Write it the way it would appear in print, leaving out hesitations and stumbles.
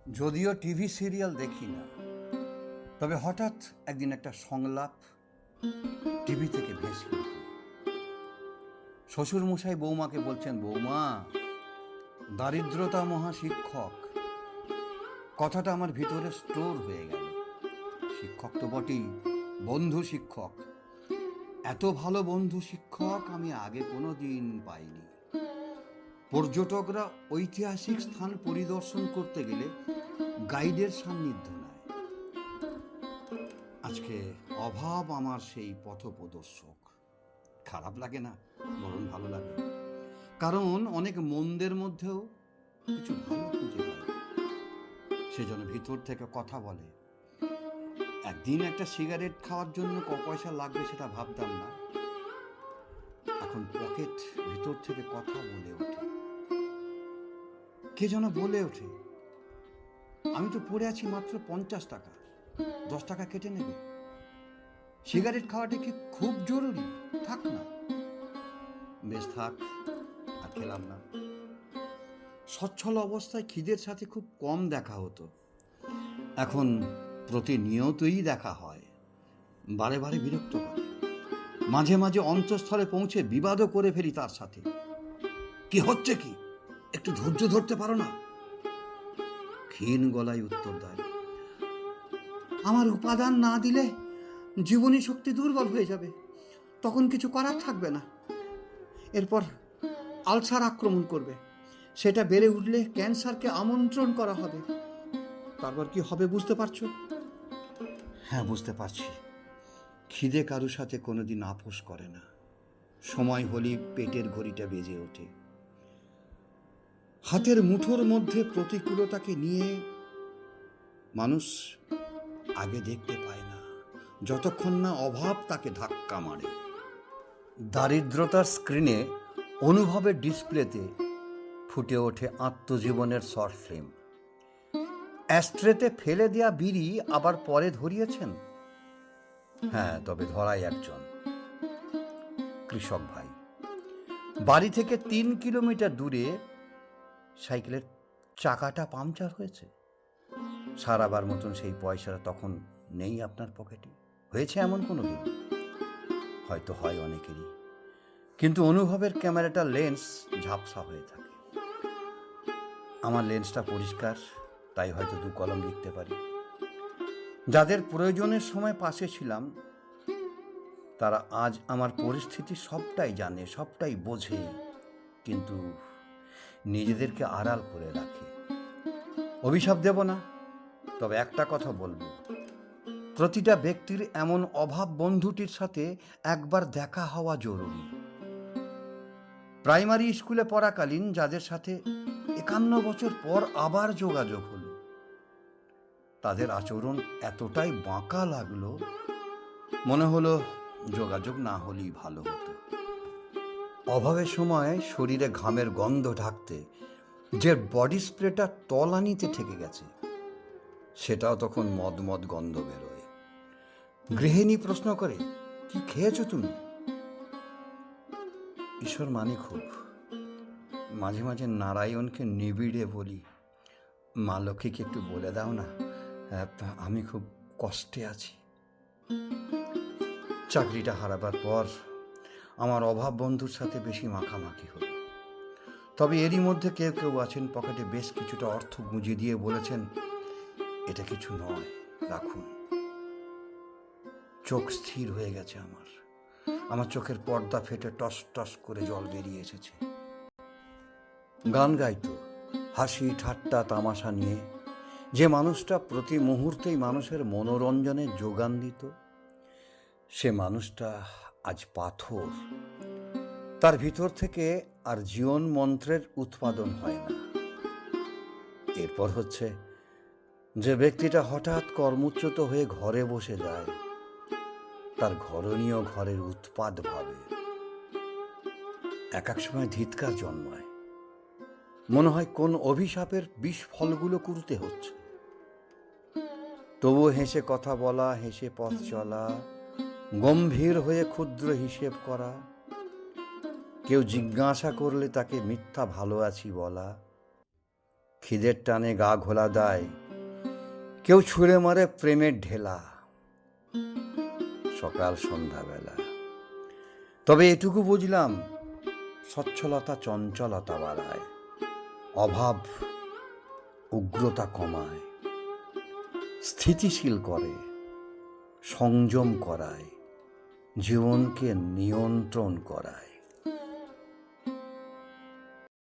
যদিও TV serial দেখি না, তবে হঠাৎ একদিন একটা সংলাপ টিভি থেকে ভেসে উঠল। শ্বশুরমশাই বৌমাকে বলছেন, বৌমা, দারিদ্রতা মহা শিক্ষক। কথাটা আমার ভিতরে স্টোর হয়ে গেল। শিক্ষক তো বটেই, বন্ধু শিক্ষক। এত ভালো বন্ধু শিক্ষক আমি আগে কোনো দিন পাইনি। পর্যটকরা ঐতিহাসিক স্থান পরিদর্শন করতে গেলে গাইডের সান্নিধ্য নেয়। আজকে অভাব আমার সেই পথপ্রদর্শক। খারাপ লাগে না, বরং ভালো লাগে। কারণ অনেক মন্দের মধ্যেও কিছু ভালো খুঁজে পায়। সেজন্য ভিতর থেকে কথা বলে। একদিন একটা সিগারেট খাওয়ার জন্য ক পয়সা লাগবে সেটা ভাবতাম না, এখন পকেট ভিতর থেকে কথা বলে ওঠে। কে যেন বলে ওঠে, আমি তো পড়ে আছি মাত্র 50 টাকা, 10 টাকা কেটে নেবে। সিগারেট খাওয়াটা কি খুব জরুরি? থাক না। বেশ থাক, আর খেলাম না। সচ্ছল অবস্থায় খিদের সাথে খুব কম দেখা হতো, এখন প্রতিনিয়তই দেখা হয়। বারে বারে বিরক্ত করে। মাঝে মাঝে অন্তঃস্থলে পৌঁছে বিবাদও করে ফেলি তার সাথে। কি হচ্ছে কি, একটু ধৈর্য ধরতে পারো না? ক্ষীণ গলায় উত্তর দেয়, আমার উপাদান না দিলে জীবনী শক্তি দুর্বল হয়ে যাবে, তখন কিছু করার থাকবে না। এরপর আলসার আক্রমণ করবে, সেটা বেড়ে উঠলে ক্যান্সারকে আমন্ত্রণ করা হবে। তারপর কি হবে বুঝতে পারছো? হ্যাঁ, বুঝতে পারছি। খিদে কারুর সাথে কোনোদিন আপোষ করে না। সময় হলেই পেটের ঘড়িটা বেজে ওঠে। হাতের মুঠোর মধ্যে প্রতিকূলতাকে নিয়ে মানুষ আগে দেখতে পায় না, যতক্ষণ না অভাব তাকে ধাক্কা মারে। দারিদ্রতার স্ক্রিনে, অনুভবের ডিসপ্লেতে ফুটে ওঠে আত্মজীবনের শর্ট ফিল্ম। অ্যাস্ট্রেতে ফেলে দেয়া বিড়ি আবার পরে ধরিয়েছেন। হ্যাঁ, তবে ধরাই একজন কৃষক ভাই। বাড়ি থেকে 3 কিলোমিটার দূরে সাইকেলের চাকাটা পাংচার হয়েছে। সারাবার মতন সেই পয়সাটা তখন নেই আপনার পকেটে। হয়েছে এমন কোনো দিন? হয়তো হয় অনেকেরই, কিন্তু অনুভবের ক্যামেরাটার লেন্স ঝাপসা হয়ে থাকে। আমার লেন্সটা পরিষ্কার, তাই হয়তো 2 কলম লিখতে পারি। যাদের প্রয়োজনের সময় পাশে ছিলাম, তারা আজ আমার পরিস্থিতি সবটাই জানে, সবটাই বোঝে, কিন্তু নিজেদেরকে আড়াল করে রাখে। অভিশাপ দেব না, তবে একটা কথা বলবো, প্রতিটা ব্যক্তির এমন অভাব বন্ধুটির সাথে একবার দেখা হওয়া জরুরি। প্রাইমারি স্কুলে পড়াকালীন যাদের সাথে 51 বছর পর আবার যোগাযোগ হলো, তাদের আচরণ এতটাই বাঁকা লাগলো, মনে হলো যোগাযোগ না হলেই ভালো হতো। অভাবের সময় শরীরে ঘামের গন্ধ ঢাকতে যে বডি স্প্রেটা তলানিতে ঠেকে গেছে, সেটাও তখন মদমদ গন্ধ বেরোয়। গৃহিণী প্রশ্ন করে, কি খেয়েছো তুমি? ঈশ্বর মানি খুব। মাঝে মাঝে নারায়ণকে নিবিড়ে বলি, মা লক্ষ্মীকে একটু বলে দাও না, আমি খুব কষ্টে আছি। চাকরিটা হারাবার পর আমার অভাব বন্ধুর সাথে বেশি মাখামাখি হলো। তবে এরই মধ্যে কেউ কেউ আছেন, পকেটে বেশ কিছুটা অর্থ গুঁজে দিয়ে বলেছেন, এটা কিছু নয়, রাখুন। চোখ স্থির হয়ে গেছে আমার চোখের পর্দা ফেটে টস টস করে জল বেরিয়ে এসেছে। গান গাইতো, হাসি ঠাট্টা তামাশা নিয়ে, যে মানুষটা প্রতি মুহূর্তেই মানুষের মনোরঞ্জনের যোগান দিত, সে মানুষটা আজ পাথর। তার ভিতর থেকে আর জীবন মন্ত্রের উৎপাদন হয় না। এরপর হচ্ছে যে ব্যক্তিটা হঠাৎ কর্মচ্যুত হয়ে ঘরে বসে যায়, তার ঘরণীয় ঘরের উৎপাদ ভাবে। এক এক সময় ধিৎকার জন্মায়, মনে হয় কোন অভিশাপের বিষ ফলগুলো কুড়তে হচ্ছে। তবুও হেসে কথা বলা, হেসে পথ চলা, গম্ভীর হয়ে ক্ষুদ্র হিসেব করা, কেউ জিজ্ঞাসা করলে তাকে মিথ্যা ভালো আছি বলা, খিদের টানে গা ঘোলা দেয়, কেউ ছুঁড়ে মারে প্রেমের ঢেলা সকাল সন্ধ্যাবেলা। তবে এটুকু বুঝলাম, সচ্ছলতা চঞ্চলতা বাড়ায়, অভাব উগ্রতা কমায়, স্থিতিশীল করে, সংযম করায়, জীবনকে নিয়ন্ত্রণ করায়।